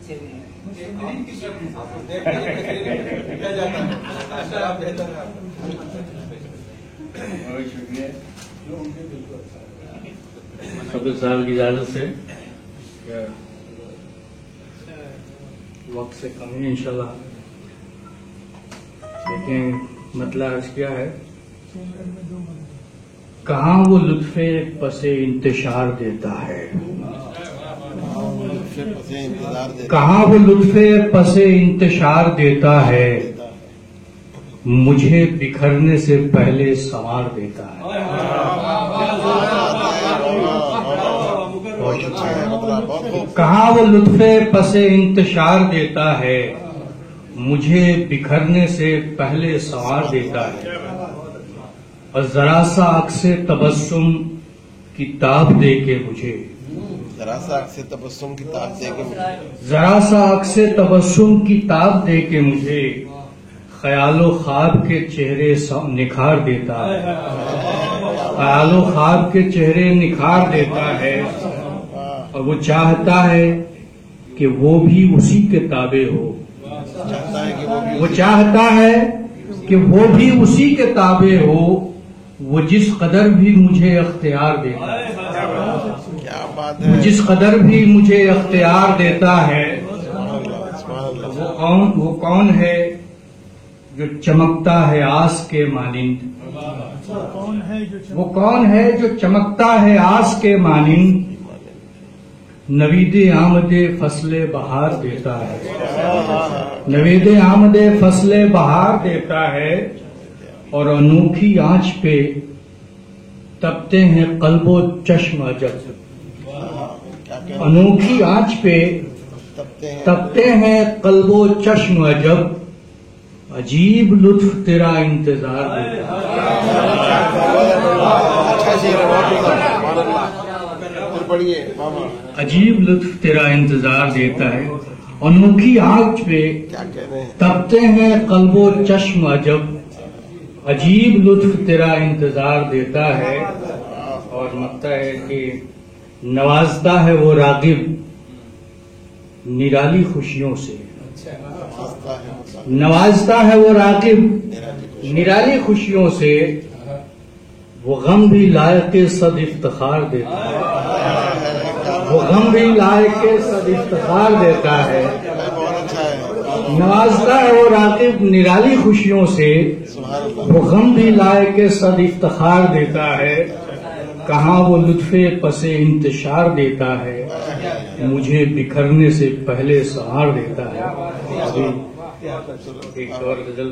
صدر صاحب کی اجازت سے وقت سے کم ہی انشاءاللہ لیکن مطلب عرض کیا ہے، کہاں وہ لطف پس انتشار دیتا ہے، کہاں وہ لطف پس انتشار دیتا ہے، مجھے بکھرنے سے پہلے سنوار دیتا ہے۔ کہاں وہ لطف پس انتشار دیتا ہے، مجھے بکھرنے سے پہلے سنوار دیتا ہے، اور ذرا سا عکس تبسم کی تاب دے کے مجھے، ذرا سا عکس تبسم کی تاب دے کے مجھے، ذرا سا عکس تبسم کی تاب دے کے مجھے خیال و خواب کے چہرے نکھار دیتا ہے، خیال و خواب کے چہرے نکھار دیتا ہے، اور وہ چاہتا ہے کہ وہ بھی اسی کے تابع ہو، وہ چاہتا ہے کہ وہ بھی اسی کے تابع ہو، وہ جس قدر بھی مجھے اختیار دیتا ہے، وہ جس قدر بھی مجھے اختیار دیتا ہے، وہ کون ہے جو چمکتا ہے آس کے مانند، وہ کون ہے جو چمکتا ہے آس کے مانند، نوید آمد فصل بہار دیتا ہے، نوید آمد فصل بہار دیتا ہے، اور انوکھی آنچ پہ تپتے ہیں قلب و چشم عجب، انوکھی آنچ پہ تپتے ہیں قلب و چشم عجب، عجیب لطف تیرا انتظار دیتا ہے، عجیب لطف تیرا انتظار دیتا ہے، انوکھی آنچ پہ تپتے ہیں قلب و چشم عجب، عجیب لطف تیرا انتظار دیتا ہے، اور لگتا ہے کہ نوازتا ہے وہ راغب نرالی خوشیوں سے، نوازتا ہے وہ راغب نرالی خوشیوں سے، وہ غم بھی لائق صد افتخار دیتا ہے، وہ غم بھی لائق صد افتخار دیتا ہے، نوازتا ہے وہ راغب نرالی خوشیوں سے، وہ غم بھی لائق صد افتخار دیتا ہے، کہاں وہ لطف پس انتشار دیتا ہے، مجھے بکھرنے سے پہلے سنوار دیتا ہے۔ ایک اور غزل